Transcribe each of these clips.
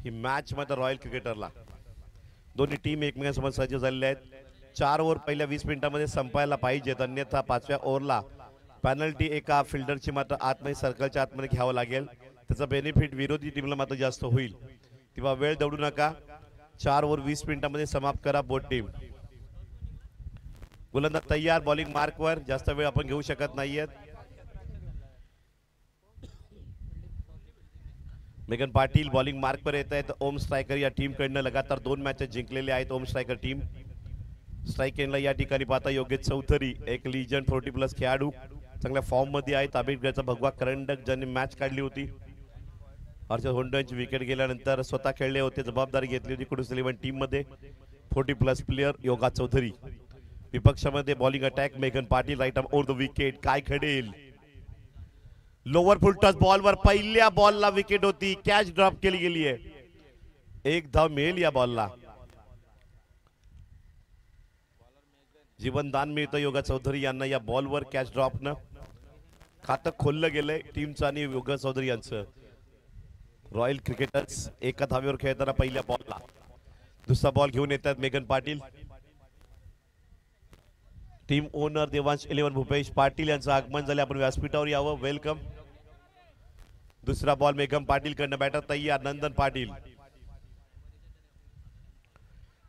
ही match मध्ये royal क्रिकेटरला दोन्ही team एकमेकांसमोर सज्ज झालेल्या आहेत। 4 ओव्हर पहिल्या 20 मिनिटांमध्ये संपायला पाहिजेत, अन्यथा 5व्या ओव्हरला पेनल्टी एका फिल्डरची मात्र आतमध्ये सर्कलच्या आतमध्ये घ्यावं लागेल। त्याचा बेनिफिट विरोधी टीमला मात्र जास्त होईल, तेव्हा वेळ दवडू नका। 4 ओव्हर 20 मिनिटांमध्ये समाप्त करा बोथ टीम। गोलंदाज तयार, बॉलिंग मार्कवर, जास्त वेळ आपण घेऊ शकत नाहीयेत। मेगन पाटील बॉलिंग मार्कवर येत आहेत। ओम स्ट्रायकर या टीम कडनं लगातार 2 मॅचेस जिंकलेले आहेत ओम स्ट्रायकर टीम। स्ट्राईक एंडला या ठिकाणी पाहता योगेश चौधरी, एक लीजंड 40+ खेळाडू, चांगल्या फॉर्म मध्ये आहेत। आबिरगडचा भगवा करंडक ज्यांनी मॅच काढली होती, हर्षद होंडाची विकेट गेल्यानंतर स्वतः खेळले होते, जबाबदारी घेतली होती कुडूस 11 टीम मध्ये। 40+ प्लेयर योगा चौधरी। विपक्षामध्ये बॉलिंग अटॅक मेघन Patil, right arm over the wicket, काय घडेल? लोअर फुल टच बॉलवर पहिल्या बॉलला विकेट होती, कॅच ड्रॉप केली गेली आहे। एक धाव मिळेल या बॉलला, जीवनदान मिळतं योगा चौधरी यांना या बॉलवर। कॅच ड्रॉपनं खातं खोललं गेलंय टीमचं आणि योगा चौधरी यांचं। रॉयल क्रिकेटर्स एका धावेवर खेळताना पहिल्या बॉलला दुसरा बॉल घेऊन येतात मेघन पाटील। टीम ओनर देवांश 11 भूपेश पाटील यांचं आगमन झाले, आपण व्यासपीठावर यावं, वेलकम। दुसरा बॉल मेघन पाटील कडनं, बॅटर तयार नंदन पाटील।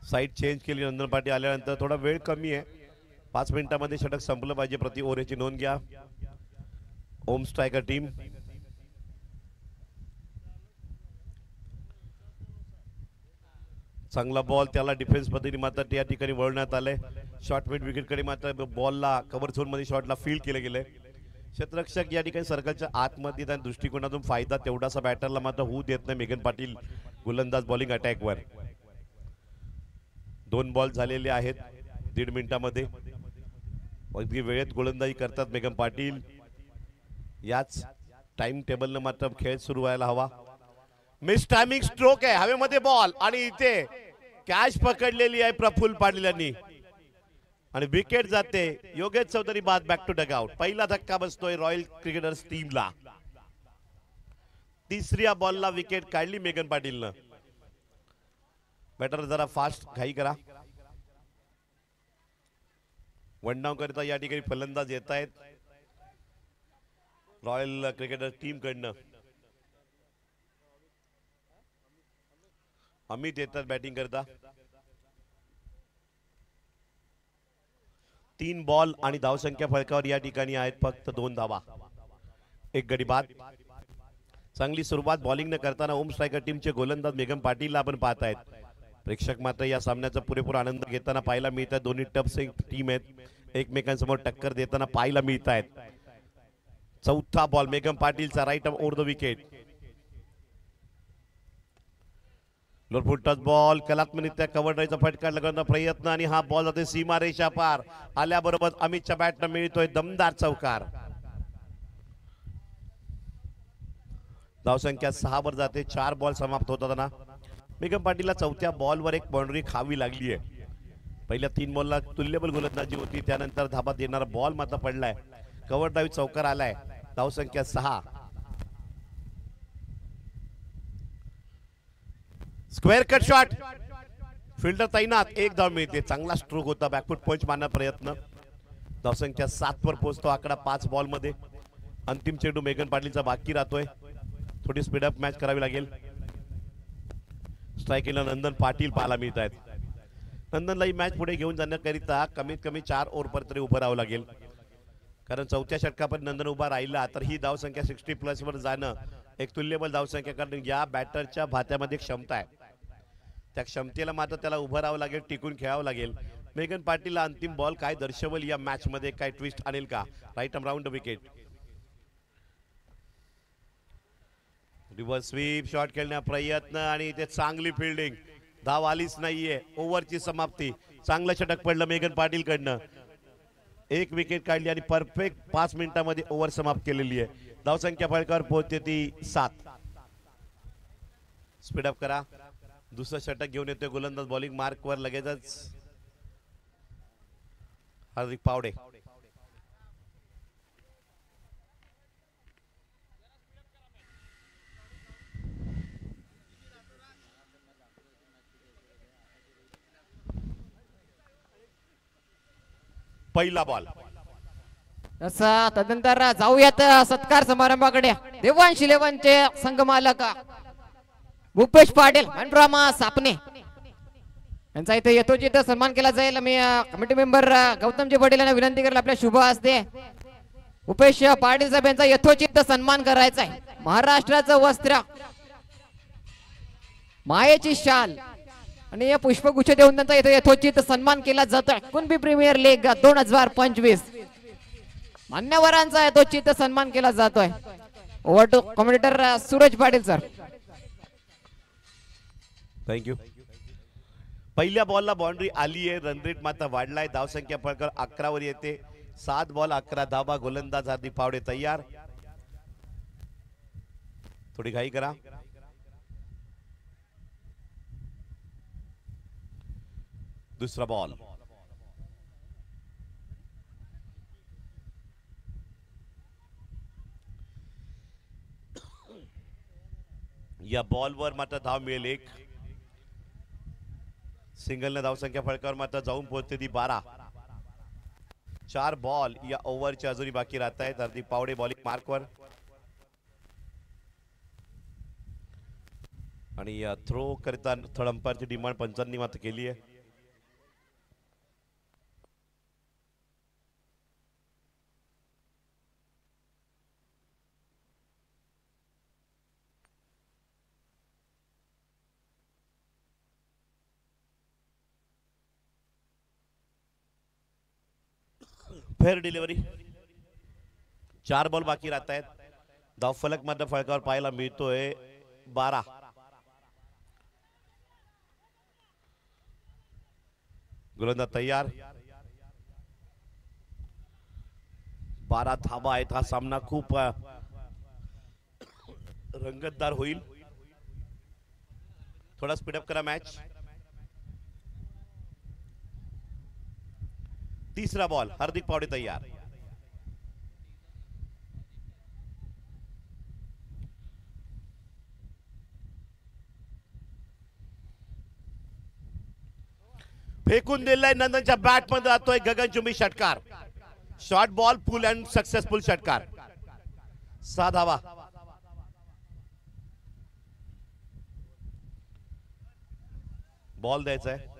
साईड चेंज केली नंदन पाटील आल्यानंतर, थोडा वेळ कमी आहे, 5 मिनिटांमध्ये षटक संपलं पाहिजे प्रति ओव्हरची नोंद घ्या ओम स्ट्रायकर टीम। चांगला बॉल, त्याला डिफेन्स पद्धतीने मात्र त्या ठिकाणी वळवण्यात आलंय। शॉर्ट मिड विकेट कडे मात्र बॉलला कव्हर झोन मध्ये शॉटला फील्ड केलं गेलंय। क्षेत्ररक्षक या ठिकाणी सर्कलच्या आतमध्ये त्या दृष्टिकोनातून फायदा तेवढासा बॅटरला मात्र होऊ देत नाही मेघन पाटील गोलंदाज बॉलिंग अटॅकवर। 2 बॉल झालेले आहेत 1.5 मिनिटांमध्ये, अगदी वेळेत गोलंदाजी करतात मेघन पाटील। याच टाइम टेबलनं मात्र खेळ सुरू व्हायला हवा। मिस टायमिंग स्ट्रोक आहे, हवेमध्ये बॉल आणि इथे कॅच पकडलेली आहे प्रफुल्ल पाटील यांनी आणि विकेट जाते। योगेश चौधरी बाद, बॅक टू डगआउट। पहिला धक्का बसतोय रॉयल क्रिकेटर्स टीमला। तिसऱ्या बॉलला विकेट काढली मेघन पाटीलनं। बॅटर जरा फास्ट घाई करा। वन डाऊन करता या ठिकाणी फलंदाज येत आहेत रॉयल क्रिकेटर्स टीम कडनं। अमित येतात बॅटिंग करता। 3 बॉल आणि धावसंख्या फलकावर या ठिकाणी आहेत फक्त 2 धावा, 1 गडी बाद। चांगली सुरुवात बॉलिंग न करताना ओम स्ट्रायकर टीमचे गोलंदाज मेघन पाटीलला आपण पाहतायत। प्रेक्षक मात्र या सामन्याचा पुरेपूर आनंद घेताना पाहायला मिळतात। दोन्ही टफ टीम आहेत, एकमेकांसमोर टक्कर देताना पाहायला मिळत आहेत। चौथा बॉल मेघन पाटीलचा, right arm over the wicket. Lower touch ball कलात्मकरित्या कव्हर ड्राईव्हचा फटका लगवण्याचा प्रयत्न आणि हा बॉल जाते सीमारेषा पार आल्याबरोबर अमितच्या बॅटनं मिळतोय दमदार चौकार। धावसंख्या 6 वर जाते, 4 बॉल समाप्त होताना मेघन पाटीलला चौथ्या बॉलवर एक बाउंड्री खावी लागली आहे। पहिल्या 3 बॉलला तुल्यबल गोलंदाजी होती, त्यानंतर धाबा देणारा बॉल मात्र पडलाय, कव्हर ड्राईव्ह चौकार आलाय। धावसंख्या 6। स्क्वेअर कट शॉट, फिल्डर तैनात, 1 धाव मिळते। चांगला स्ट्रोक होता, बॅकफुट पंच मारण्याचा प्रयत्न। धावसंख्या 7 वर पोहोचतो आकडा 5 बॉल मध्ये। अंतिम चेंडू मेघन पाटीलचा बाकी राहतोय, थोडी स्पीडअप मॅच करावी लागेल। स्ट्रायकिंगला नंदन पाटील पाहायला मिळत आहेत। नंदनला ही मॅच पुढे घेऊन जाण्याकरिता कमीत कमी 4 ओव्हर तरी उभं राहावं लागेल, कारण चौथ्या षटकापर्यंत नंदन उभा राहिला तर ही धावसंख्या 60+ वर जाणं एक तुल्यबल धावसंख्या, कारण या बॅटरच्या भात्यामध्ये क्षमता आहे, त्या क्षमतेला मात्र त्याला उभं राहावं लागेल, टिकून खेळावं लागेल। मेघन पाटीलला अंतिम बॉल काय दर्शवेल या मॅच मध्ये, काय ट्विस्ट आणेल का? Right arm round wicket. Reverse sweep shot खेळण्या प्रयत्न आणि इथे चांगली फिल्डिंग, धाव आलीच नाहीये। ओव्हरची समाप्ती, चांगलं षटक पडलं मेघन पाटील कडनं, 1 विकेट काढली आणि परफेक्ट 5 मिनिटांमध्ये ओव्हर समाप्त केलेली आहे। धावसंख्या फलकावर पोहोचते ती 7। स्पीडअप करा। दुसरं षटक घेऊन येतोय गोलंदाज बॉलिंग मार्कवर लगेचच हार्दिक पावडे। पहिला बॉल. तदनंतर जाऊयात सत्कार समारंभाकडे. देवांश इलेव्हनचे संघमालक भूपेश पाटील मंडरामा सापणे यांचा इथे यथोचित सन्मान केला जाईल. मी कमिटी मेंबर गौतमजी पटेल यांना विनंती करेल आपल्या शुभ हस्ते भूपेश पाटील साहेब यांचा यथोचित सन्मान करायचा आहे. महाराष्ट्राचं वस्त्र, मायेची शाल आणि या पुष्पगुच्छ देऊन त्यांचा इथे यथोचित सन्मान केला जातोय. कुणबी प्रीमियर लीग 2025 मान्यवरांचा यथोचित सन्मान केला जातोय. Over to commentator Suraj Patil sir. Thank you. पहिल्या बॉलला बाउंड्री आली आहे. रन रेट मात्र वाढलाय. धावसंख्या फळकर 11 वर येते. 7 बॉल 11 धावा. गोलंदाज हार्दिक पावडे तयार. थोडी घाई करा. दुसरा बॉल. या बॉलवर मात्र धाव मिळेल एक. सिंगलने धावसंख्या फळकावर मात्र जाऊन पोहोचते ती 12. 4 बॉल या ओव्हरच्या अजूनही बाकी राहत आहेत. हार्दिक पावडे बॉलिंग मार्कवर आणि थ्रो करता थर्ड अंपायरची डिमांड पंचांनी मात्र केली आहे. Fair delivery. 4 बॉल बाकी राहत आहेत. धावफलक मात्र फळकावर पाहायला मिळतोय 12. गोलंदाज तयार. 12 धावा आहेत. हा सामना खूप रंगतदार होईल. थोडा स्पीडअप करा मॅच. तीसरा बॉल. हार्दिक पावडे तयार. फेकून दिलाय. नंदनच्या बॅट मध्ये जातोय गगनचुंबी षटकार. Short ball full and successful षटकार. 6 धावा. बॉल द्यायचा आहे.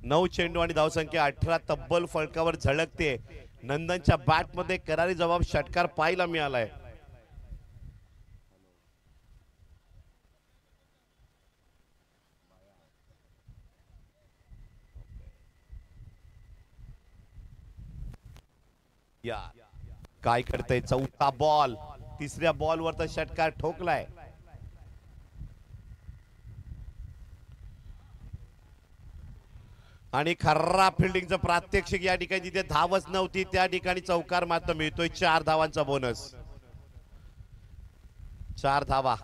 नऊ चेंडू आणि धावसंख्या 18. तब्बल फलकावर झळकते. नंदनच्या बॅट मध्ये करारी जबाब षटकार पाहायला मिळालाय. या काय करतय. 4था बॉल. तिसऱ्या बॉलवर तर षटकार ठोकलाय. आणि खर्रा फिल्डिंगचं प्रात्यक्षिक या ठिकाणी जिथे धावच नव्हती त्या ठिकाणी चौकार मात्र मिळतोय. 4 धावांचा बोनस. 4 धावा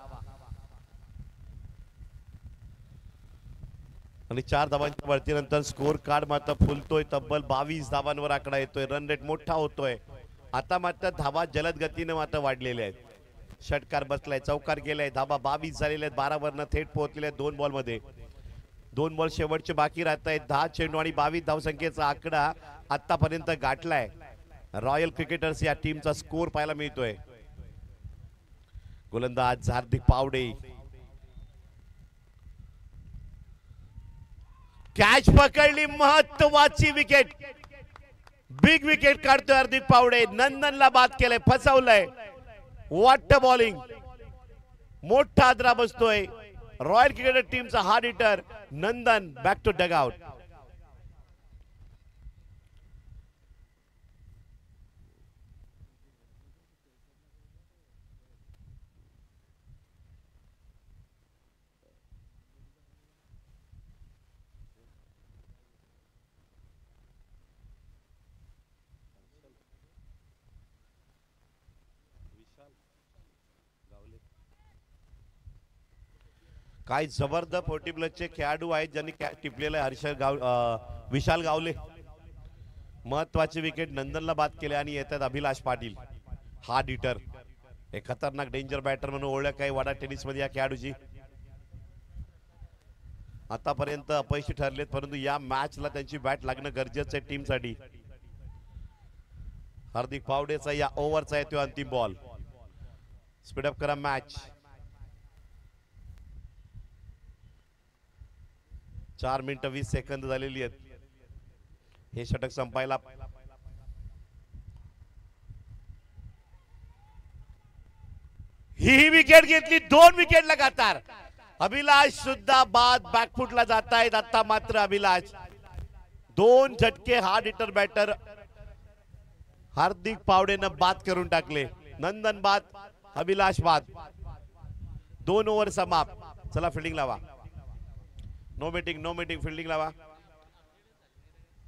आणि 4 धावांच्या वरतीनंतर स्कोर कार्ड मात्र फुलतोय. तब्बल 22 धावांवर आकडा येतोय. रन रेट मोठा होतोय. आता मात्र धावा जलद गतीने मात्र वाढलेल्या आहेत. षटकार बसलाय. चौकार गेलाय. धावा 22 झालेल्या आहेत. 12 वरनं थेट पोहोचलेल्या आहेत 2 बॉल मध्ये. 2 बॉल शेवटचे बाकी राहत आहेत. 10 चेंडू आणि 22 धावसंख्येचा आकडा आतापर्यंत गाठलाय. रॉयल क्रिकेटर्स या टीमचा स्कोर पाहायला मिळतोय. गोलंदाज हार्दिक पावडे. कॅच पकडली. महत्वाची विकेट. बिग विकेट काढतोय हार्दिक पावडे. नंदनला बाद केलंय. फसवलंय. What bowling. मोठा आदरा बसतोय. रॉयल क्रिकेटर टीमचा hard hitter Nandan back to dugout. काय जबरदस्त 40 प्लसचे खेळाडू आहेत ज्यांनी टिपलेलं आहे. विशाल गावले महत्वाची विकेट नंदनला बाद केले आणि येतात अभिलाष पाटील. हा डिटर एक खतरनाक डेंजर बॅटर म्हणून ओळख आहे वाडा टेनिस मध्ये या खेळाडूची. आतापर्यंत अपयशी ठरलेत परंतु या मॅचला त्यांची बॅट लागणं गरजेचं आहे टीम साठी. हार्दिक पावडेचा या ओव्हरचा आहे तो अंतिम बॉल. स्पीडअप करा मॅच. 4 मिनिटं 20 सेकंद झालेली आहेत हे षटक संपायला. ही विकेट घेतली. 2 विकेट लगातार. अभिलाष सुद्धा बाद बॅकफुटला जात आहेत. आता मात्र अभिलाष 2 झटके हा डिटर बॅटर हार्दिक पावडेनं बाद करून टाकले. नंदन बाद, अभिलाष बाद. 2 ओव्हर समाप्त. चला फिल्डिंग लावा. नो मीटिंग फिल्डिंग लावा.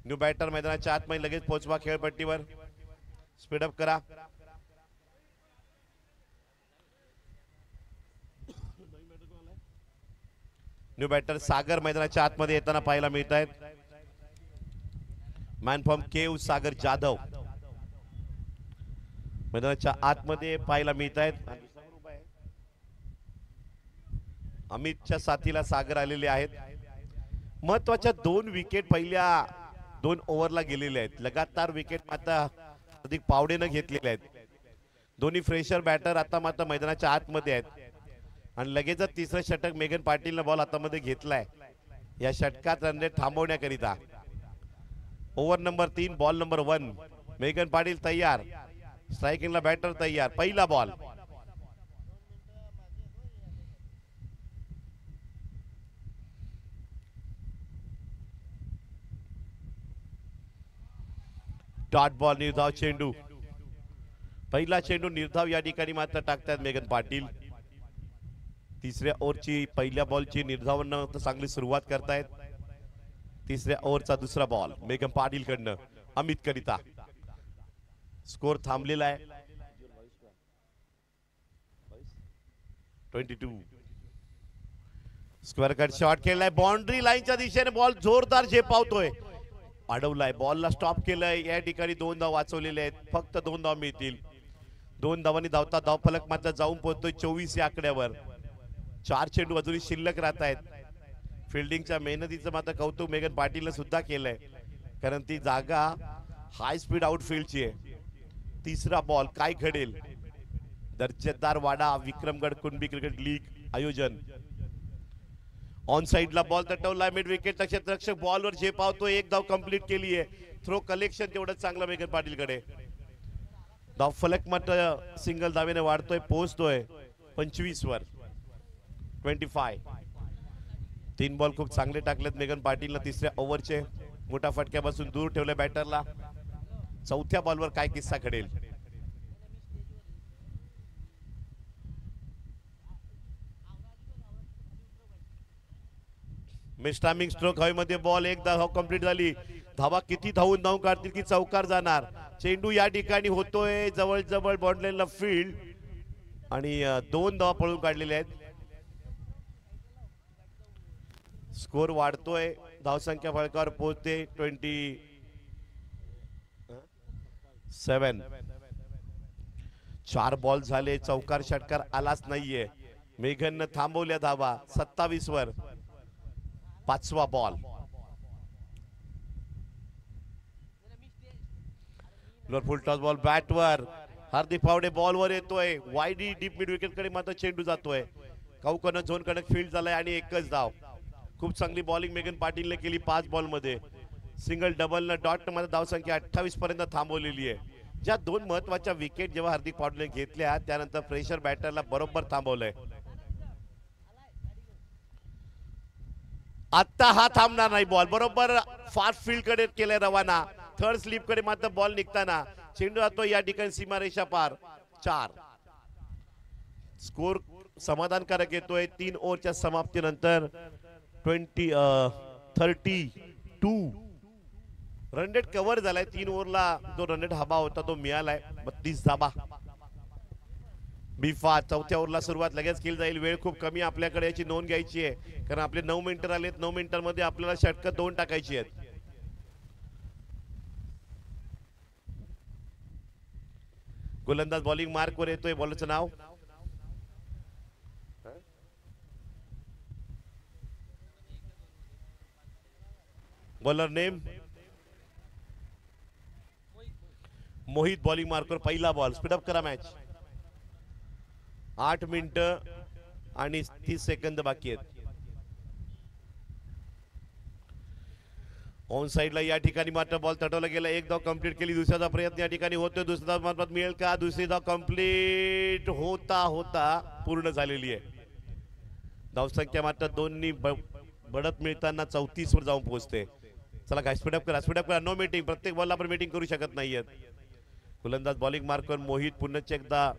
न्यू बॅटर मैदानाच्या आतमध्ये लगेच पोहोचवा खेळपट्टीवर. स्पीडअप करा. न्यू बॅटर सागर मैदानाच्या आतमध्ये येताना पाहायला मिळत आहेत. मॅन फ्रॉम केव सागर जाधव मैदानाच्या आतमध्ये पाहायला मिळत आहेत. अमितच्या साथीला सागर आलेले आहेत. महत्वाच्या 2 विकेट पहिल्या 2 ओव्हरला गेलेले आहेत. लगातार विकेट मात्र हार्दिक पावडेनं घेतलेले आहेत. दोन्ही फ्रेशर बॅटर आता मात्र मैदानाच्या आतमध्ये आहेत आणि लगेचच तिसरं षटक मेघन पाटीलनं बॉल हातामध्ये घेतलाय या षटकात रन रेट थांबवण्याकरिता. Over number 3 ball number 1. मेघन पाटील तयार. स्ट्रायकिंगला बॅटर तयार. पहिला बॉल. डॉट बॉल निर्धाव चेंडू. पहिला चेंडू निर्धाव या ठिकाणी मात्र टाकतात मेघन पाटील. तिसऱ्या ओव्हरची पहिल्या बॉलची निर्धावनं चांगली सुरुवात करतायत. तिसऱ्या ओव्हरचा दुसरा बॉल मेघन पाटील कडनं अमित करिता. स्कोर थांबलेला आहे 22. स्क्वेअर कट शॉट केलाय. बाउंड्री लाईनच्या दिशेने बॉल जोरदार झेपावतोय. अडवलाय. बॉलला स्टॉप केलंय. या ठिकाणी 2 धाव वाचवलेले आहेत. फक्त 2 धाव मिळतील. 2 धावांनी धावता धावफलक मात्र जाऊन पोहोचतोय 24 या आकड्यावर. 4 चेंडू अजूनही शिल्लक राहत आहेत. फिल्डिंगच्या मेहनतीचं मात्र कौतुक मेघन पाटीलनं सुद्धा केलंय कारण ती जागा हाय स्पीड आउटफील्डची आहे. तिसरा बॉल काय घडेल. दर्जेदार वाडा विक्रमगड कुणबी क्रिकेट लीग आयोजन. ऑन साइडला बॉल तटवला. मिड विकेटचा क्षेत्ररक्षक बॉलवर झेपावतो. 1 धाव कंप्लीट केली आहे. थ्रो कलेक्शन तेवढं चांगलं मेघन पाटीलकडे. धाव फलक मात्र सिंगल धावेने वाढतोय. पोहोचतोय 25 वर. 25. 3 बॉल खूप चांगले टाकलेत मेघन पाटीलनं तिसऱ्या ओव्हरचे. मोठा फटक्यापासून दूर ठेवले बॅटरला. चौथ्या बॉलवर काय किस्सा घडेल. मिस्टामिंग स्ट्रोक हवेमध्ये बॉल. 1 धाव कंप्लीट झाली. धावा किती धावून काढतील की चौकार जाणार. चेंडू या ठिकाणी होतोय जवळ बाउंड्रीला फील्ड आणि 2 धावा पळून काढलेल्या आहेत. स्कोर वाढतोय. धावसंख्या फळकावर पोहोचते 27. 4 बॉल झाले. चौकार षटकार आलाच नाहीये. मेघननं थांबवल्या धावा 27 वर. 5वा बॉल. फुल टॉस बॉल बॅटवर. हार्दिक पावडे बॉलवर येतोय. वाईडी डीप मिड विकेट कडे मात्र चेंडू जातोय. काऊकन झोन कडक फील्ड झालाय आणि 1च धाव. खूप चांगली बॉलिंग मेघन पाटीलने केली 5 बॉल मध्ये. सिंगल डबल न डॉट मध्ये धावसंख्या 28 पर्यंत थांबवलेली आहे. ज्या 2 महत्वाच्या विकेट जेव्हा हार्दिक पाटीलने घेतल्या त्यानंतर प्रेशर बॅटरला बरोबर थांबवलंय. आता हा थांबणार नाही. बॉल बरोबर फास्ट फील्ड कडे केलाय रवाना. थर्ड स्लिप कडे मात्र बॉल निघताना चेंडू जातो या ठिकाणी सीमारेषा पार. 4. स्कोर समाधानकारक येतोय 3 ओव्हरच्या समाप्तीनंतर. 32 रन रेट कव्हर झालाय. 3 ओव्हरला जो रन रेट हवा होता तो मिळालाय. 32 धाबा. बिफा चौथ्या ओव्हरला सुरुवात लगेच केली जाईल. वेळ खूप कमी आपल्याकडे, याची नोंद घ्यायची आहे कारण आपले 9 मिनिटं आलेत. 9 मिनिटांमध्ये आपल्याला षटकं 2 टाकायची आहेत. गोलंदाज बॉलिंग मार्कवर येतोय. बॉलरचं नाव बॉलर नेम मोहित. बॉलिंग मार्कवर पहिला बॉल. स्पीडअप करा मॅच. 8 मिनिटं आणि 30 सेकंद बाकी आहेत. ऑन साइडला या ठिकाणी मात्र बॉल तटवला गेला. एक धाव कंप्लीट केली. दुसऱ्याचा प्रयत्न या ठिकाणी होतोय. दुसरी धाव मार्फत मिळेल का? दुसरी धाव कंप्लीट होता होता पूर्ण झालेली आहे. धावसंख्या मात्र दोन्ही बढत मिळताना 34 वर जाऊन पोहोचते. चला काय स्पीडअप करा, स्पीडअप करा. No meeting. प्रत्येक बॉलला आपण मीटिंग करू शकत नाहीयेत. गोलंदाज बॉलिंग मार्कवर मोहित पुन्हा एकदा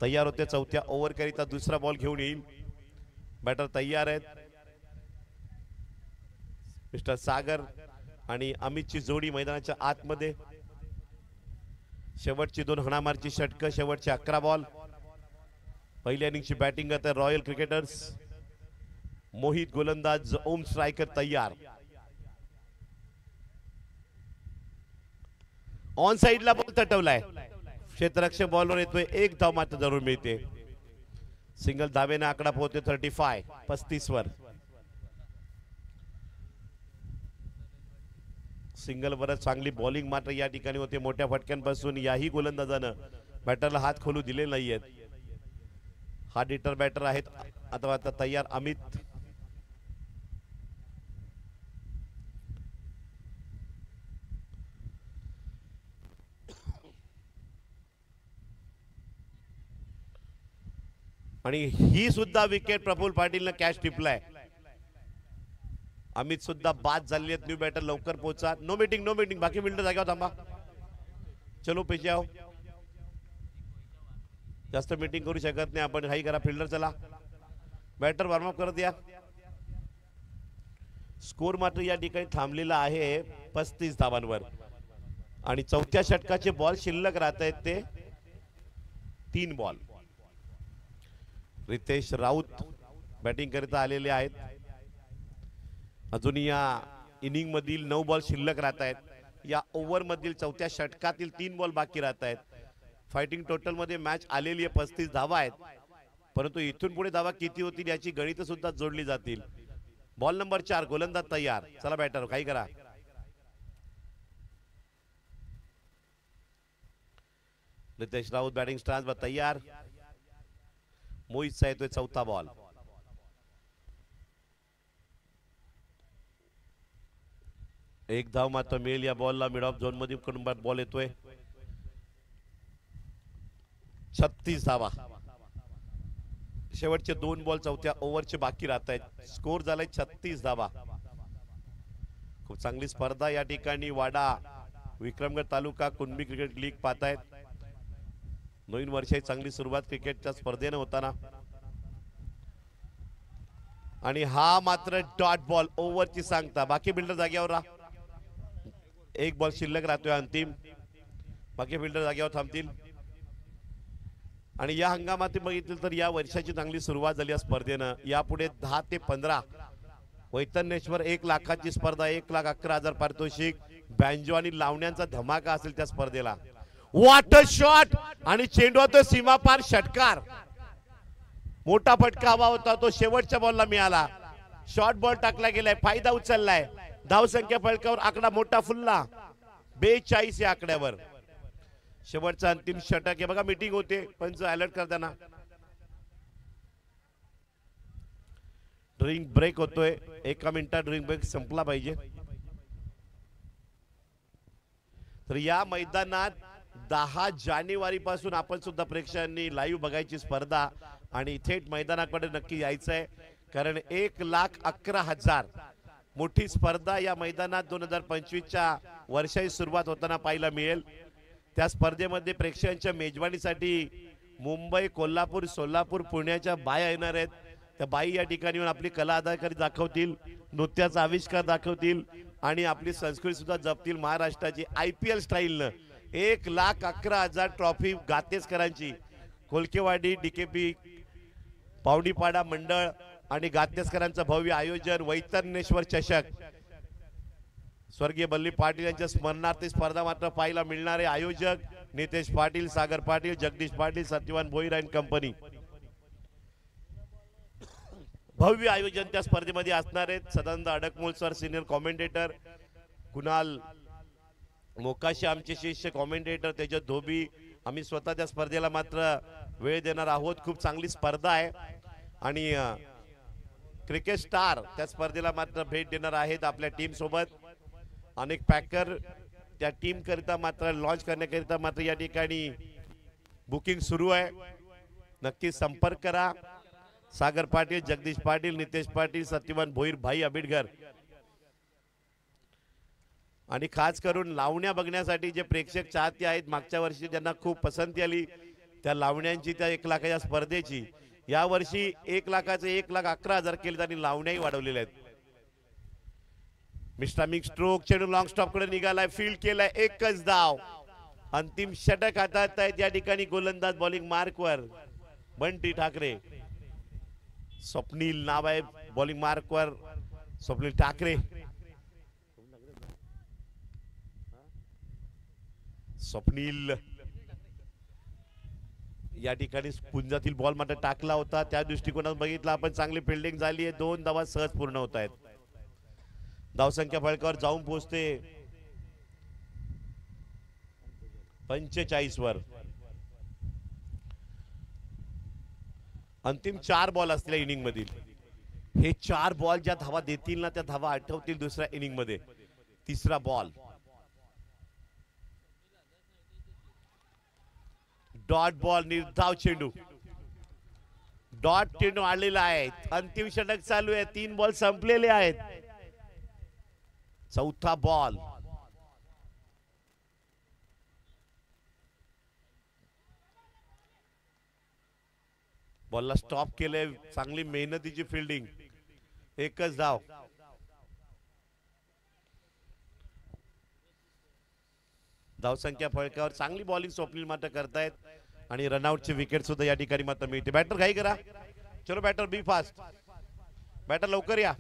तयार होते. चौथ्या ओव्हर करिता दुसरा बॉल घेऊन येईल. बॅटर तयार आहेत. मिस्टर सागर आणि अमितची जोडी मैदानाच्या आतमध्ये. शेवटची 2 हाणामारची षटकं. शेवटचे 11 बॉल. पहिल्या इनिंगची बॅटिंग करते रॉयल क्रिकेटर्स. मोहित गोलंदाज, ओम स्ट्रायकर तयार. ऑन साइडला बॉल तटवलाय. क्षेत्ररक्षक बॉलवर येतोय. एक धाव मात्र जरूर मिळते. सिंगल धावेने आकडा पोहोचते 35 वर. सिंगल वरच चांगली बॉलिंग मात्र या ठिकाणी होते. मोठ्या फटक्यांपासून याही गोलंदाजानं बॅटरला हात खोलू दिले नाहीयेत. हा डिटर बॅटर आहेत. आता तयार अमित. आणि ही सुद्धा विकेट प्रफुल्ल पाटीलनं कॅच टिपलाय. अमित सुद्धा बाद झालेले आहेत. न्यू बॅटर लवकर पोहोचा. No meeting, no meeting. बाकी मिनिटं जागेवर थांबा. चलो पेशे आओ. जास्त मीटिंग करू शकत नाही आपण. काही करा. फिल्डर चला. बॅटर वॉर्मअप करत या. स्कोर मात्र या ठिकाणी थांबलेला आहे 35 धावांवर. आणि चौथ्या षटकाचे बॉल शिल्लक राहत आहेत ते 3 बॉल. रितेश राऊत बॅटिंग करिता आलेले आहेत. अजून या इनिंग मधील 9 बॉल शिल्लक राहत आहेत. या ओव्हर मधील चौथ्या षटकातील 3 बॉल बाकी राहत आहेत. फायटिंग टोटल मध्ये मॅच आलेली आहे. 35 धावा आहेत. परंतु इथून पुढे धावा किती होतील याची गणित सुद्धा जोडली जातील. Ball number 4. गोलंदाज तयार. चला बॅटर काही करा. रितेश राऊत बॅटिंग स्टान्स वर तयार. मोहितचा येतोय चौथा बॉल. एक धाव मात्र मिळेल या बॉलला. मिड ऑफ झोन मध्ये बॉल येतोय. 36 धावा. शेवटचे 2 बॉल चौथ्या ओव्हरचे बाकी राहत आहेत. स्कोर झालाय 36 धावा. खूप चांगली स्पर्धा या ठिकाणी वाडा विक्रमगड तालुका कुणबी क्रिकेट लीग पाहतायत. नवीन वर्षाची चांगली सुरुवात क्रिकेटच्या स्पर्धेने होताना. आणि हा मात्र डॉट बॉल. ओव्हरची सांगता. बाकी फिल्डर जागेवर राहा. एक बॉल शिल्लक राहतोय अंतिम. बाकी फिल्डर जागेवर थांबतील. आणि या हंगामात बघितलं तर या वर्षाची चांगली सुरुवात झाली या स्पर्धेनं. यापुढे 10 ते 15 वैतरणेश्वर 1 लाखाची स्पर्धा. 1,11,000 पारितोषिक. बँजो आणि लावण्यांचा धमाका असेल त्या स्पर्धेला. वॉटर शॉट आणि चेंडू तो सीमापार षटकार. मोठा फटका हवा होता तो शेवटच्या बॉलला मिळाला. शॉर्ट बॉल टाकला गेलाय. फायदा उचललाय. धावसंख्या फलकावर आकडा मोठा फुलला. 42 या आकड्यावर. शेवटचा अंतिम षटक आहे बघा. मीटिंग होते पंच अलर्ट करताना. ड्रिंक ब्रेक होतोय. 1 मिनिटात ड्रिंक ब्रेक संपला पाहिजे. तर या मैदानात 10 जानेवारी पासून आपण सुद्धा प्रेक्षकांनी लाईव्ह बघायची स्पर्धा. आणि थेट मैदानाकडे नक्की यायचंय कारण 1,11,000 मोठी स्पर्धा या मैदानात 2025च्या वर्षाची सुरुवात होताना पाहायला मिळेल. त्या स्पर्धेमध्ये प्रेक्षकांच्या मेजवानीसाठी मुंबई, कोल्हापूर, सोलापूर, पुण्याच्या बाया येणार आहेत. त्या बाई या ठिकाणी आपली कला अदाकारी दाखवतील. नृत्याचा आविष्कार दाखवतील आणि आपली संस्कृती सुद्धा जपतील. महाराष्ट्राची IPL स्टाईलनं 1,11,000 ट्रॉफी गातेसकरांची. कोलकेवाडी डीकेपी पावडीपाडा मंडळ आणि गात्यस्करांचं भव्य आयोजन वैतरणेश्वर चषक स्वर्गीय बल्ली पाटील यांच्या स्मरणार्थ स्पर्धा मात्र पाहायला मिळणारे आयोजक नितेश पाटील, सागर पाटील, जगदीश पाटील, सत्यवान भोईर अँड कंपनी. भव्य आयोजन त्या स्पर्धेमध्ये असणार आहेत. Sadanand Adakmol sir senior commentator, Kunal Mokashi आमचे शिष्य कॉमेंटेटर, तेजस धोबी. आम्ही स्वतः त्या स्पर्धेला मात्र वेळ देणार आहोत. खूप चांगली स्पर्धा आहे आणि क्रिकेट स्टार त्या स्पर्धेला मात्र भेट देणार आहेत आपल्या टीम सोबत. अनेक पॅकर त्या टीम करिता मात्र लॉन्च करण्याकरिता मात्र या ठिकाणी बुकिंग सुरू आहे. नक्की संपर्क करा. सागर पाटील, जगदीश पाटील, नितेश पाटील, सत्यवान भोईर, भाई आंबेडकर. आणि खास करून लावण्या बघण्यासाठी जे प्रेक्षक चाहते आहेत, मागच्या वर्षी ज्यांना खूप पसंती आली त्या लावण्यांची, त्या 1 लाखाच्या स्पर्धेची, या वर्षी 1 लाखाचे 1,11,000 केले आणि लावण्याही वाढवलेल्या आहेत. मिस्टामिक स्ट्रोक, चेंडू लॉंग स्टॉप कडे निघालाय, फील्ड केलाय, एकच धाव. अंतिम षटक हातात आहेत या ठिकाणी गोलंदाज बॉलिंग मार्कवर बंटी ठाकरे. स्वप्नील नाव आहे बॉलिंग मार्कवर, स्वप्नील ठाकरे. स्वप्नील या ठिकाणी पुंजातील बॉल मात्र टाकला होता, त्या दृष्टिकोनातून बघितला आपण. चांगली फिल्डिंग झाली आहे, 2 धावा सहज पूर्ण होत आहेत. धावसंख्या फळकावर जाऊन पोहोचते 45 वर. अंतिम 4 बॉल असलेल्या इनिंग मधील हे 4 बॉल ज्या धावा देतील ना, त्या धावा आठवतील दुसऱ्या इनिंग मध्ये. तिसरा बॉल डॉट बॉल, निर्धाव चेंडू, डॉट चेंडू आलेला आहे. अंतिम षटक चालू आहे, 3 बॉल संपलेले आहेत. चौथा बॉल, बॉलला स्टॉप केले, चांगली मेहनतीची फिल्डिंग, एकच धाव. धावसंख्या फळकावर चांगली बॉलिंग स्वप्नील मात्र करतायत आणि रनआउटची विकेट सुद्धा या ठिकाणी मात्र मिळते. बॅटर घाई करा, चलो बॅटर बी फास्ट, बॅटर लवकर या.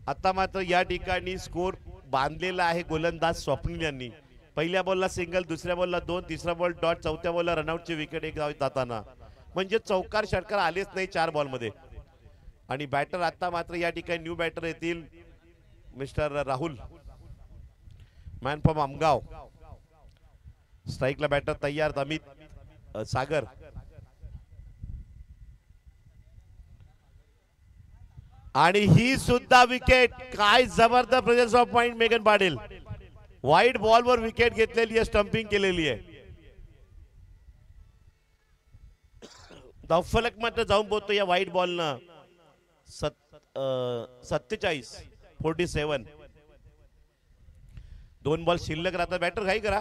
आता मात्र या ठिकाणी स्कोर बांधलेला आहे गोलंदाज स्वप्नील यांनी. पहिल्या बॉलला सिंगल, दुसऱ्या बॉलला 2, तिसरा बॉल डॉट, चौथ्या बॉलला रनआउटची विकेट, एक धाव जाताना. म्हणजे चौकार षटकार आलेच नाही 4 बॉल मध्ये. आणि बॅटर आता मात्र या ठिकाणी न्यू बॅटर येतील mister Rahul, man from Amgaon. स्ट्राईकला बॅटर तयार, अमित सागर. आणि ही सुद्धा विकेट. काय जबरदस्त प्रेझेन्स ऑफ पॉइंट मेगन पाटील. वाईट बॉल वर विकेट घेतलेली आहे, स्टंपिंग केलेली आहे. धावफलक मात्र जाऊन पोहोचतो या वाईट बॉलनं 47. 2 बॉल शिल्लक राहतात. बॅटर घाई करा,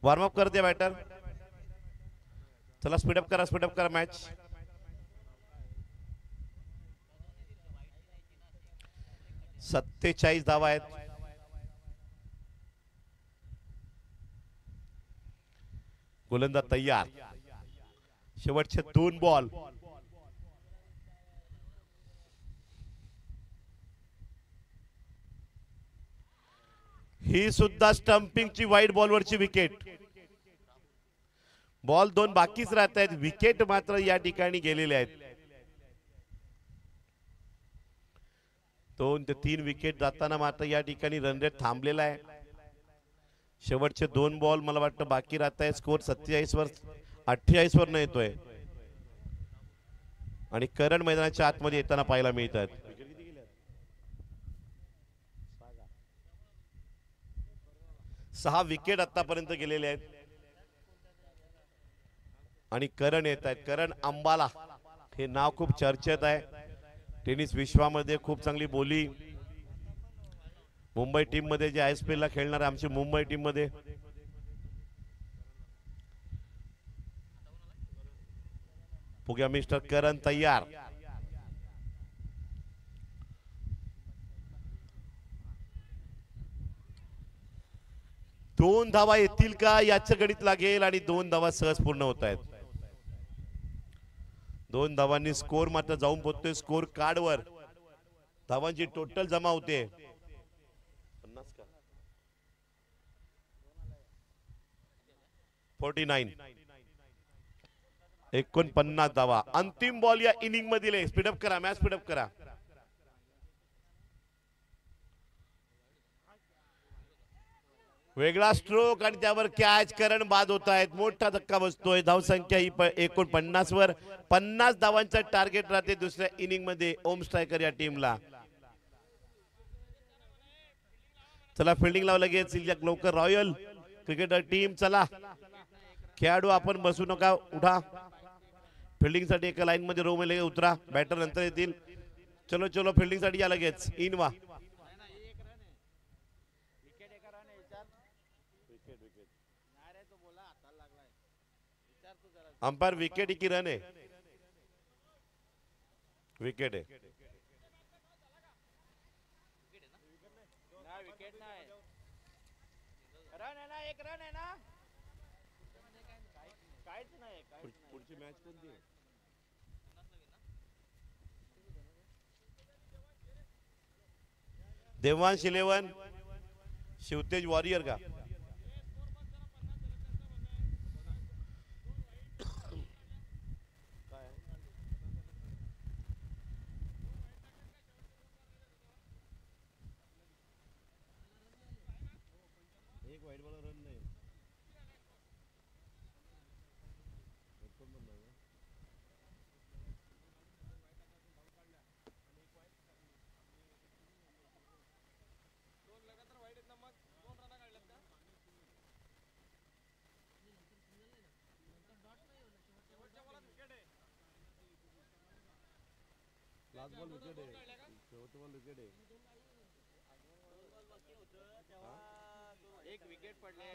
वॉर्मअप करते बॅटर. चला स्पीडअप करा मॅच. सत्तेचाळीस धावा आहेत. गोलंदाज तयार, शेवटचे 2 बॉल. ही सुद्धा स्टंपिंगची वाईट बॉलवरची विकेट. बॉल 2 बाकीच राहत आहेत, विकेट मात्र या ठिकाणी गेलेले आहेत. 2 ते 3 विकेट जाताना मात्र या ठिकाणी रन रेट थांबलेला आहे. शेवटचे 2 बॉल मला वाटतं बाकी राहत आहे. स्कोर 47 वर 48 वर न येतोय आणि करण मैदानाच्या आतमध्ये येताना पाहायला मिळतात. 6 विकेट आतापर्यंत गेलेले आहेत आणि करण येत आहेत. करण अंबाला हे नाव खूप चर्चेत आहे. टेनिस विश्वामध्ये खूप चांगली बोली. मुंबई टीम मध्ये जे ISPL ला खेळणार आमची मुंबई टीम मध्ये. पुग्या मिस्टर करण तयार. 2 धावा येतील का याच्या गणित लागेल आणि 2 धावा सहज पूर्ण होत आहेत. 2 धावांनी स्कोर मात्र जाऊन पोहोचतोय स्कोर कार्ड वर. धावांची टोटल जमा होते 49. 49 धावा. अंतिम बॉल या इनिंग मधील. स्पीडअप करा, मॅच स्पीडअप करा. वेगळा स्ट्रोक आणि त्यावर कॅच. करण बाद होत आहेत. मोठा धक्का बसतोय. धावसंख्या ही 49 वर 50 धावांचा टार्गेट राहते दुसऱ्या इनिंग मध्ये ओम स्ट्रायकर या टीमला. चला फिल्डिंग लाव लगेच लवकर. रॉयल क्रिकेटर टीम चला. खेळाडू आपण बसू नका, उठा. फिल्डिंग साठी एका लाईन मध्ये रो मध्ये उतरा. बॅटर नंतर येतील. चलो चलो फिल्डिंग साठी या लगेच. इन वा. अंपायर विकेट की रन आहे? विकेट आहे. पुढची मॅच कोणती आहे? देवांश 11 शिवतेज वॉरियर का? एक वाईट बॉल रन नाही. लास्ट बॉल विकेट आहे. शेवटचा बॉल विकेट आहे. एक विकेट पडले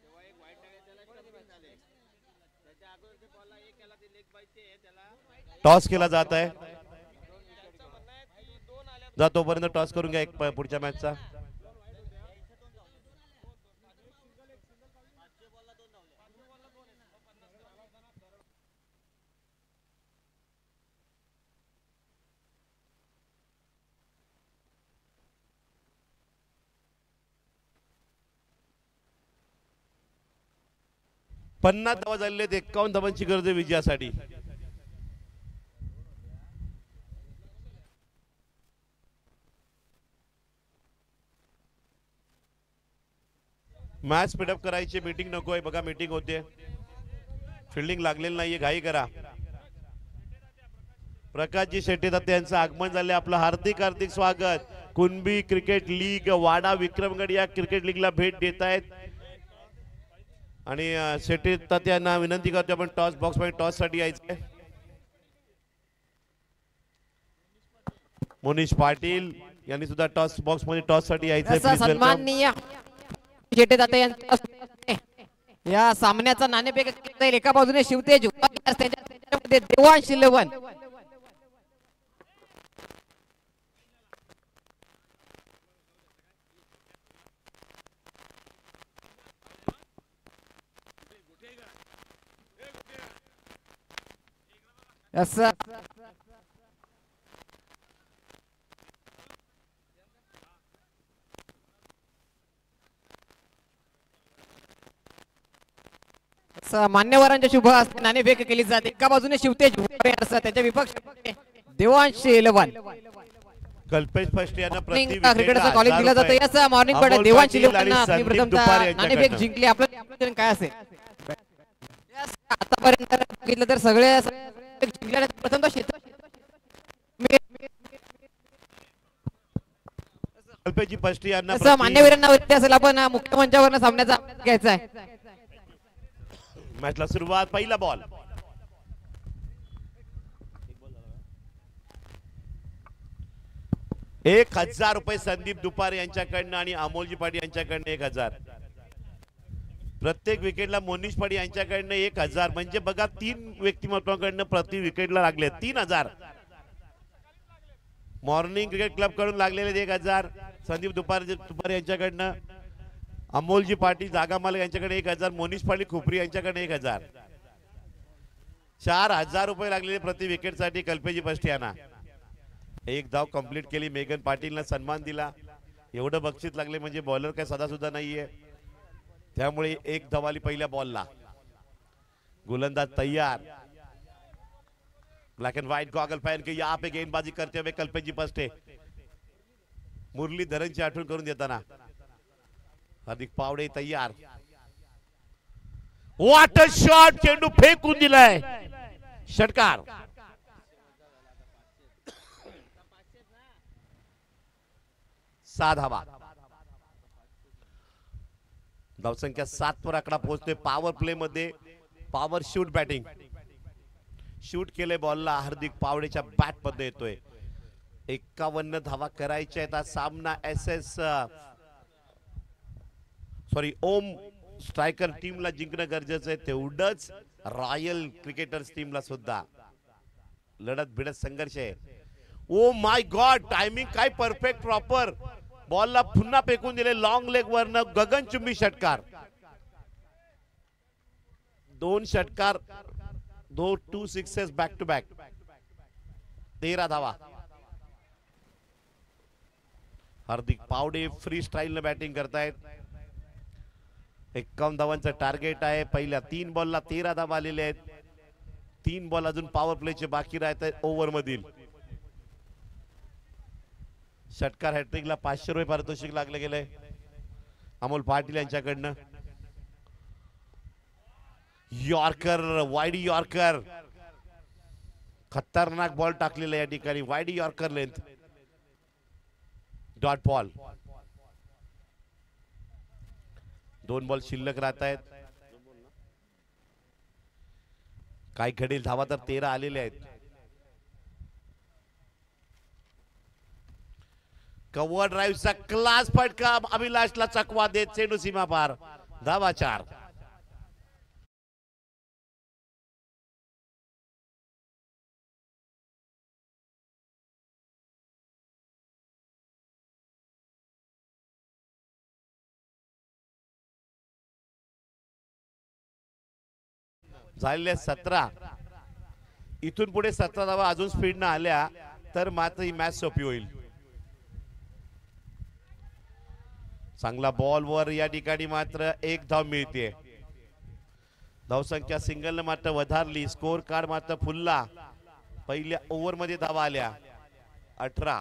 तेव्हा एक वाईट त्याला स्टंपिंग झाले. त्याच्या अगोदरच्या बॉलला एक केला ते लेग पाहिजे त्याला टॉस केला जात आहे. जा तोपर्यंत टॉस करून घ्या एक पुढच्या मॅचचा. पन्नास धावा झालेले आहेत. 51 धावांची गरज आहे विजयासाठी. मॅच स्पीडअप करायची. मीटिंग नको आहे. बघा मीटिंग होते. फिल्डिंग लागलेली नाहीये. घाई करा. प्रकाशजी शेट्टी यांचं आगमन झाले. आपलं हार्दिक हार्दिक स्वागत. कुणबी क्रिकेट लीग वाडा विक्रमगड या क्रिकेट लीगला भेट देत आहेत. आणि शेट्टी यांना विनंती करतो आपण टॉस बॉक्स मध्ये टॉस साठी यायचंय. मोनिश पाटील यांनी सुद्धा टॉस बॉक्स मध्ये टॉस साठी यायचंय. सन्माननीय शेट्टी दाते या सामन्याचा नाणेफेक एका बाजूने शिवतेज त्यांच्यामध्ये देवांश 11. मान्यवरांच्या शुभ हस्ते नाणेफेक केली जाते. एका बाजूने शिवतेज त्याच्या विपक्ष देवांश 11. कल्पेश फर्स्ट यांना क्रिकेटचा कॉलेज दिला जातो. याच मॉर्निंग कडे देवांश 11 प्रथमतः नाणेफेक जिंकली. आपलं काय असेल आतापर्यंत बघितलं तर सगळे प्रथमतः कल्पेशजी फर्स्ट यांना मान्यवरांना असेल. आपण मुख्य मंचावर सामन्याचा घ्यायचा आहे. मॅचला सुरुवात. पहिला बॉल. ₹1000 संदीप दुपारे यांच्याकडनं आणि अमोलजी पाटील यांच्याकडनं 1000. प्रत्येक विकेटला मोनिश पाटील यांच्याकडनं 1000. म्हणजे बघा 3 व्यक्तिमत्वांकडनं प्रति विकेटला लागले 3000. मॉर्निंग क्रिकेट क्लब कडून लागलेले 1000. संदीप दुपारे यांच्याकडनं. अमोलजी पाटील जागा मालक यांच्याकडे 1000, मोनीश पाटील खुपरी यांच्याकडे 1000. 4000 रुपये लागलेले प्रति विकेटसाठी कल्पेजी बस्टियाना. एक धाव कंप्लीट केली. मेघन पाटीलला सन्मान दिला. एवढं बक्षीस लागले म्हणजे बॉलर काय साधा सुद्धा नाहीये. त्यामुळे एक धाव आली पहिल्या बॉलला. गोलंदाज तैयार. ब्लैक एंड व्हाइट गॉगल पहन के यहाँ पे गेंदबाजी करते हुए कल्पेजी बस्टे. मुरलीधरनची आठवण करून देताना हार्दिक पावडे तैयार. Water shot. चेंडू फेकून दिलाय. षटकार. धावा. धावसंख्या 7 वर आकडा पोहोचतोय. पॉवर प्ले मध्ये पॉवर शूट बॅटिंग. शूट केले बॉलला. हार्दिक पावडेच्या बॅट मध्ये येतोय. 51 धावा करायच्या आहेत. सामना ओम स्ट्रायकर टीमला जिंकणं गरजेचं आहे. तेवढंच रॉयल क्रिकेटर्स टीमला सुद्धा लढत भिडत संघर्ष आहे. Oh my God. टायमिंग काय परफेक्ट प्रॉपर. बॉलला पुन्हा फेकून दिले लॉंग लेग वरनं. गगनचुंबी षटकार. 2 षटकार. 2 सिक्सेस बॅक टू बॅक. 13 धावा. हार्दिक पावडे फ्री स्टाईल न बॅटिंग करतायत. 51 धावांचं टार्गेट आहे. पहिल्या 3 बॉलला 13 धावा आलेले आहेत. 3 बॉल अजून पॉवर प्लेचे बाकी राहत आहेत ओव्हर मधील. षटकार हॅट्रिकला 500 रुपये पारितोषिक लागले गेले अमोल पाटील यांच्याकडनं. यॉर्कर. Wide yorker. खतरनाक बॉल टाकलेला या ठिकाणी. Wide yorker length. Dot ball. 2 ball शिल्लक राहत आहेत. काय घडेल. धावा तर 13 आलेले आहेत. कव्हर ड्राईव्हचा क्लास फटका. अभिलाषला चकवा देत चेंडू सीमा पार. धावा 4. झालेल्या 17. इथून पुढे 17 धावा अजून स्पीड न आल्या तर मात्र ही मॅच सोपी होईल. चांगला बॉल वर या ठिकाणी मात्र 1 धाव मिळते. धावसंख्या सिंगल मात्र वधारली. स्कोर कार्ड मात्र फुलला. पहिल्या ओव्हर मध्ये धावा आल्या 18.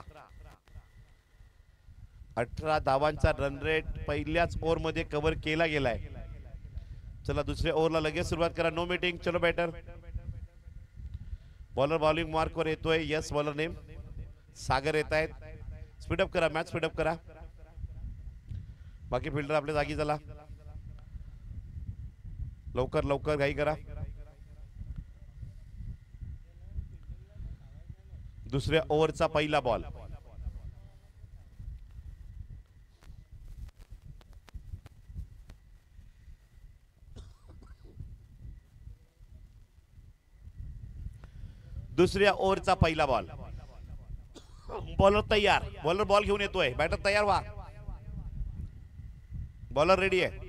18 धावांचा रन रेट पहिल्याच ओव्हर मध्ये कव्हर केला गेलाय. चला दुसऱ्या ओव्हरला लगेच सुरुवात करा. No meeting. चलो बॅटर. बॉलर बॉलिंग मार्क वर येतोय. यस बॉलर नेम सागर येत आहेत. स्पीडअप करा. मॅच स्पीडअप करा. बाकी फिल्डर आपल्या जागी झाला. लवकर लवकर घाई करा. दुसऱ्या ओव्हरचा पहिला बॉल. दुसऱ्या ओव्हरचा पहिला बॉल. बॉलर तयार. बॉलर बॉल घेऊन येतोय. बॅटर तयार व्हा. बॉलर रेडी आहे.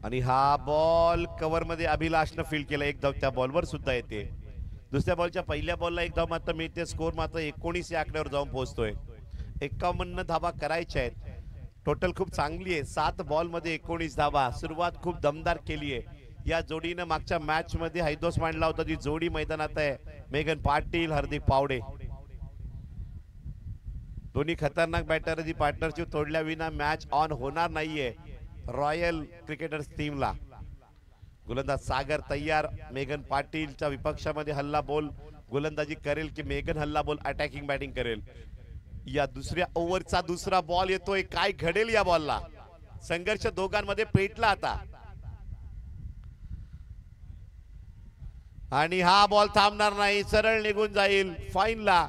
आणि हा बॉल कव्हर मध्ये अभिलाषनं फील्ड केला. 1 धाव त्या बॉलवर सुद्धा येते. दुसऱ्या बॉलच्या पहिल्या बॉलला 1 धाव मात्र मिळते. स्कोर मात्र 19 या आकड्यावर जाऊन पोहोचतोय. 51 धावा करायच्या आहेत. टोटल खूप चांगली आहे. 7 बॉल मध्ये 19 धावा. सुरुवात खूप दमदार केली आहे. या जोडीनं मागच्या मॅच मध्ये हैदोस मांडला होता. ती जोडी मैदानात आहे. मेघन पाटील हार्दिक पावडे. दोन्ही खतरनाक बॅटर. जी पार्टनरशिप तोडल्या विना मॅच ऑन होणार नाहीये रॉयल क्रिकेटर्स टीमला. गोलंदाज सागर तयार. मेघन पाटीलच्या विपक्षामध्ये हल्ला बोल गोलंदाजी करेल की मेघन हल्ला बोल अटॅकिंग बॅटिंग करेल. या दुसऱ्या ओव्हरचा दुसरा बॉल येतोय. काय घडेल या बॉलला. संघर्ष दोघांमध्ये पेटला आता. आणि हा बॉल थांबणार नाही. सरळ निघून जाईल फाईनला.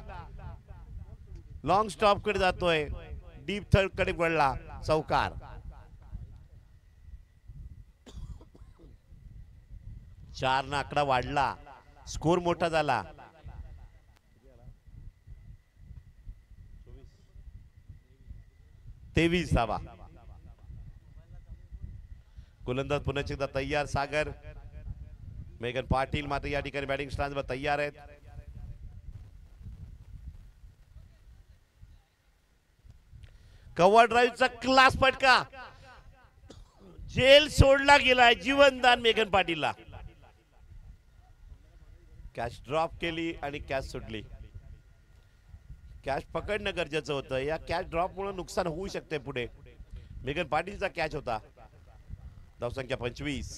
लॉंग स्टॉप कडे जातोय. डीप थर्ड कडे वळला. चौकार. 4 ना आकडा वाढला, स्कोर मोठा झाला. 23 धावा. गोलंदाज पुन्हा एकदा तयार सागर. मेघन पाटील मात्र या ठिकाणी बॅटिंग स्टँडवर तयार आहेत. कव्हर ड्राईव्हचा क्लास फटका, जेल सोडला गेलाय, जीवनदान मेघन पाटीलला. कॅच ड्रॉप केली आणि कॅच सुटली. कॅच पकडणं गरजेचं होतं. या कॅच ड्रॉप मुळे नुकसान होऊ शकते पुढे. मेघन पाटीलचा कॅच होता. धावसंख्या 25.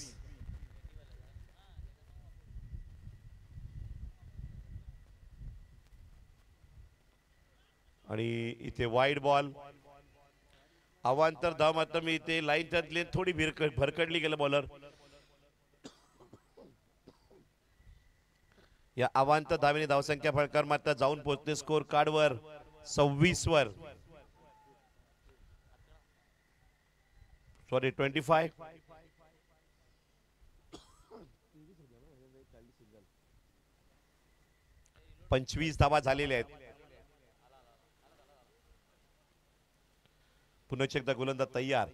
आणि इथे वाईड बॉल. अवांतर धाव मात्र मी इथे लाईन त्यातली थोडी भरकडली गेलं बॉलर. या अवांतर धावेने धावसंख्या फळकर मात्र जाऊन पोहोचते स्कोर कार्ड वर 26 वर. सॉरी 25. 25 धावा झालेल्या आहेत. पुन्हा एकदा गोलंदाज तयार.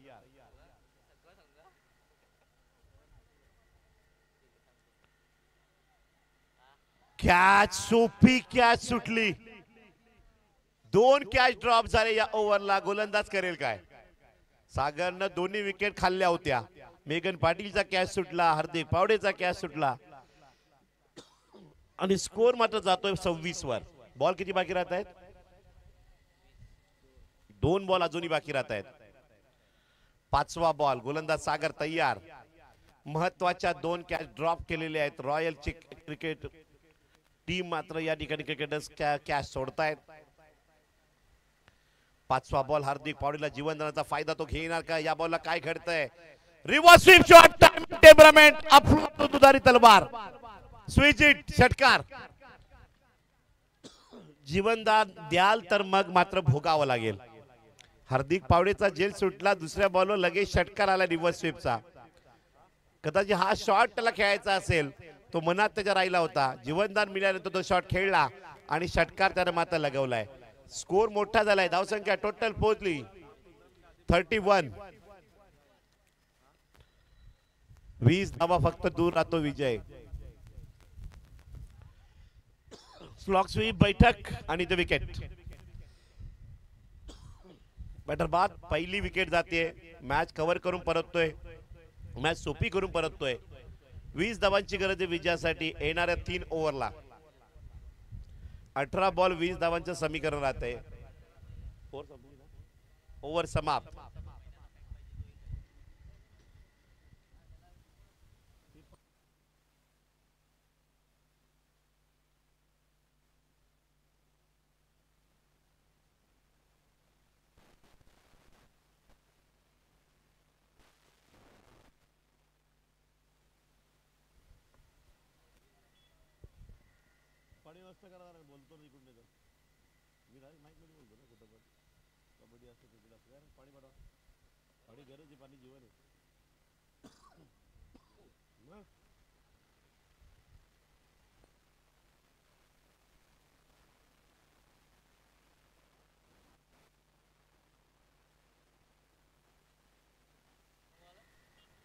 कॅच, सोपी कॅच सुटली. 2 कॅच ड्रॉप झाले या ओव्हरला. गोलंदाज करेल काय? सागरनं दोन्ही विकेट खाल्ल्या होत्या. मेघन पाटीलचा कॅच सुटला, हार्दिक पावडेचा कॅच सुटला आणि स्कोर मात्र जातोय 26 वर. बॉल किती बाकी राहत आहेत? 2 बॉल अजूनही बाकी राहत आहेत. 5वा बॉल. गोलंदाज सागर तयार. महत्वाच्या 2 कॅच ड्रॉप केलेले आहेत. रॉयल क्रिकेट टीम मात्र या ठिकाणी क्रिकेटर्स कॅच सोडतायत. 5वा बॉल. हार्दिक पावडेला जीवनदानाचा फायदा तो घेणार का? या बॉलला काय घडतंय? Reverse sweep shot, temperament, Afroz दुधारी तलवार, स्विच इट, षटकार. जीवनदान द्याल तर मग मात्र भोगावं लागेल. हार्दिक पावडेचा जेल सुटला. दुसऱ्या बॉलवर लगेच षटकार आला रिव्हर्स स्वीपचा. कदाचित हा शॉट त्याला खेळायचा असेल, तो मनात त्याच्या राहिला होता. जीवनदान मिळाल्यानंतर तो शॉट खेळला आणि षटकार त्याने मात्र लगवलाय. स्कोर मोठा झालाय. धावसंख्या टोटल पोहोचली 31. 20 धावा फक्त दूर राहतो विजय. स्लॉग स्वीप, बैठक आणि ते विकेट. बॅटर बाद. पहिली विकेट जाते. मॅच कव्हर करून परततोय. मॅच सोपी करून परततोय. 20 धावांची गरज आहे विजयासाठी येणाऱ्या 3 ओव्हरला. 18 बॉल 20 धावांचं समीकरण राहतंय. ओव्हर समाप्त. बोलतो ना इकडून मी माईक मध्ये बोलतो ना कुठं पण. कबड्डी असतं, क्रिकेट असतं, पाणी पाडवा. पाणी गरज आहे, पाणी जीवन आहे.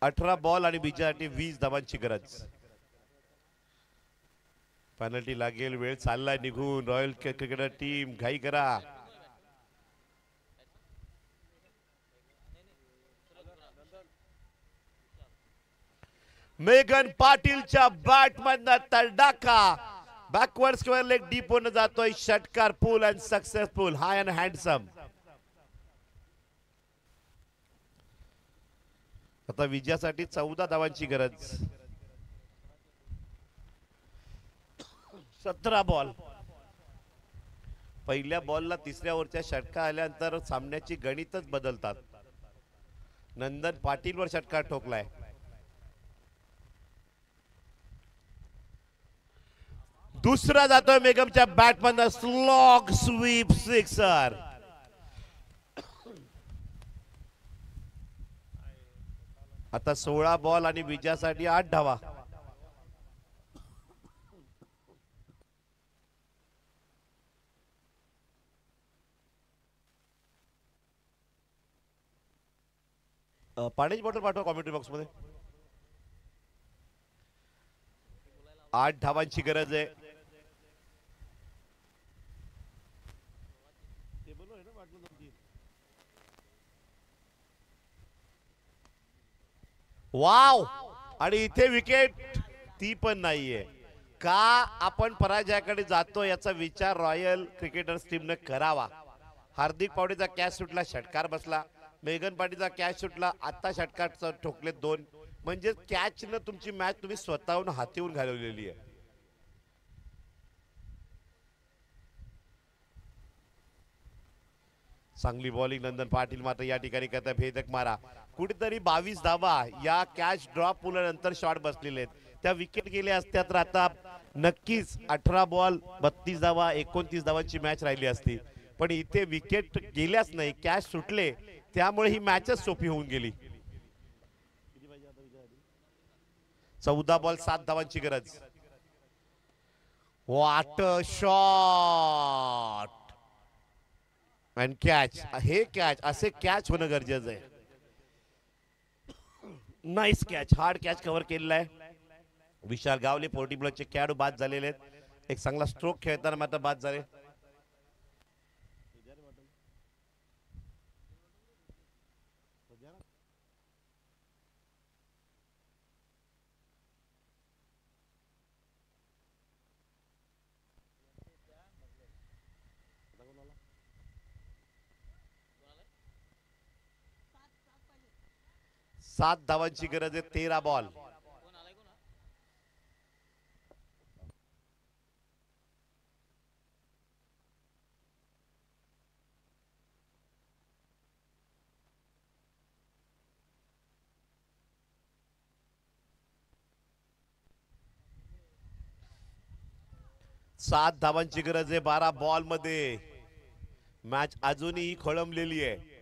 18 बॉल आणि विजयासाठी 20 धावांची गरज. पेनल्टी लागेल. वेळ चाललाय निघून. रॉयल क्रिकेटर टीम घाई करा. मेघन पाटीलच्या बॅट मधनं तडाखा. बॅकवर्ड स्क्वेअर लेग डीप होऊन जातोय. षटकार pull and successful. High and handsome. आता विजयासाठी 14 धावांची गरज. 17 बॉल. पहिल्या बॉलला तिसऱ्या ओव्हरच्या षटकार आल्यानंतर सामन्याची गणितच बदलतात. नंदन पाटीलवर षटकार ठोकलाय. दुसरा जातोय मेघमच्या बॅटमधनं. Slog sweep sixer. आता 16 बॉल आणि विजयासाठी 8 धावा. पाण्याची बॉटल पाठवा कॉमेंट्री बॉक्स मध्ये. 8 धावांची गरज आहे. वाव, आणि इथे विकेट ती पण नाहीये. का आपण पराजयाकडे जातो याचा विचार रॉयल क्रिकेटर्स टीमने करावा. हार्दिक पावडेचा कॅच सुटला, षटकार बसला. मेगन पाटीलचा कॅच सुटला, आता षटकार ठोकले 2. म्हणजे कॅच न तुमची मॅच तुम्ही स्वतःहून हातीहून घालवलेली आहे. चांगली बॉलिंग नंदन पाटील मात्र या ठिकाणी करता भेदक मारा. कुठेतरी 22 धावा या कॅच ड्रॉप पुल्यानंतर शॉट बसलेले आहेत. त्या विकेट गेल्या असत्या तर आता नक्कीच 18 बॉल 32 धावा 29 धावांची मॅच राहिली असती. पण इथे विकेट गेल्याच नाही, कॅच सुटले, त्यामुळे ही मॅचच सोपी होऊन गेली. 14 बॉल 7 धावांची गरज. What a shot and catch. हे कॅच, असे कॅच होणं गरजेचं आहे. Nice catch, hard catch cover केलेला आहे. विशाल गावले 40 प्लसचे खेळाडू बाद झालेले आहेत. एक चांगला स्ट्रोक खेळताना मात्र बाद झाले. सात धावांची गरज आहे. 13 बॉल. सात धावांची गरज आहे 12 बॉल मध्ये. मॅच अजूनही खोळंबलेली आहे.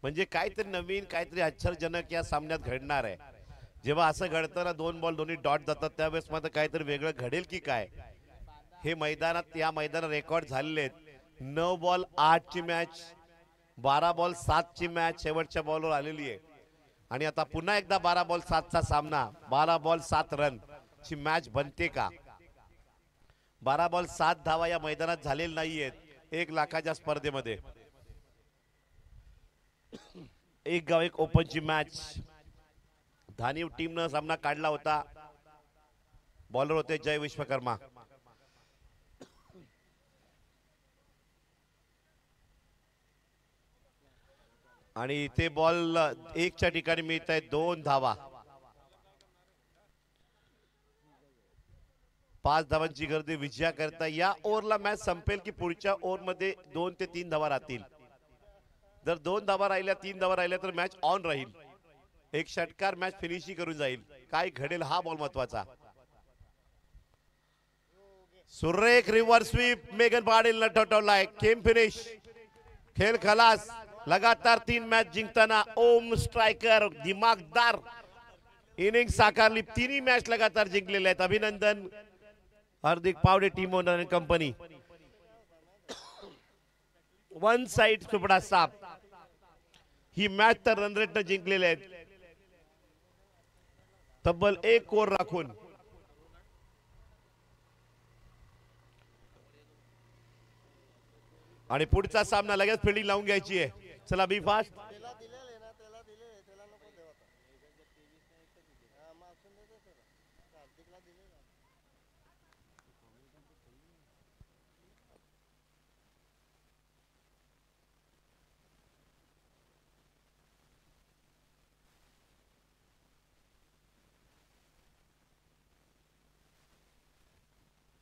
म्हणजे काहीतरी नवीन, काहीतरी आश्चर्यजनक या सामन्यात घडणार आहे. जेव्हा असं घडतं ना, 2 बॉल दोन्ही डॉट जातात, त्यावेळेस मात्र काहीतरी वेगळं घडेल की काय. हे मैदानात, या मैदानात रेकॉर्ड झालेले आहेत. 9 बॉल 8 ची मॅच, 12 बॉल 7 ची मॅच शेवटच्या बॉलवर आलेली आहे. आणि आता पुन्हा एकदा 12 बॉल 7 चा सामना, 12 बॉल 7 रन ची मॅच बनते का. 12 बॉल 7 धावा या मैदानात झालेल्या नाहीयेत 1 लाखाच्या स्पर्धेमध्ये. एक गाव एक ओपनची मॅच. धानीव टीमनं सामना काढला होता. बॉलर होते जय विश्वकर्मा. आणि इथे बॉल 1 च्या ठिकाणी मिळत आहे 2 धावा. 5 धावांची गरज विजया करता. या ओव्हरला मॅच संपेल की पुढच्या ओव्हर मध्ये 2 ते 3 धावा राहतील. जर 2 धावा राहिल्या, 3 धावा राहिल्या तर मॅच ऑन राहील. एक षटकार मॅच फिनिशी करून जाईल. काय घडेल हा बॉल महत्वाचा. सुरेख रिव्हर स्वीप मेगन पाटील न ठोठवलाय. गेम फिनिश, खेळ खलास. लगातार 3 मॅच जिंकताना ओम स्ट्रायकर दिमागदार इनिंग साकारली. 3ही मॅच लगातार जिंकलेल्या आहेत. अभिनंदन हार्दिक पावडे, टीम ओनर आणि कंपनी. 1 साइड सुपडा साप. ही मॅच तर रन रेट न जिंकलेले आहेत तब्बल 1 ओव्हर राखून. आणि पुढचा सामना लगेच फिल्डिंग लावून घ्यायची आहे. चला बी फास्ट.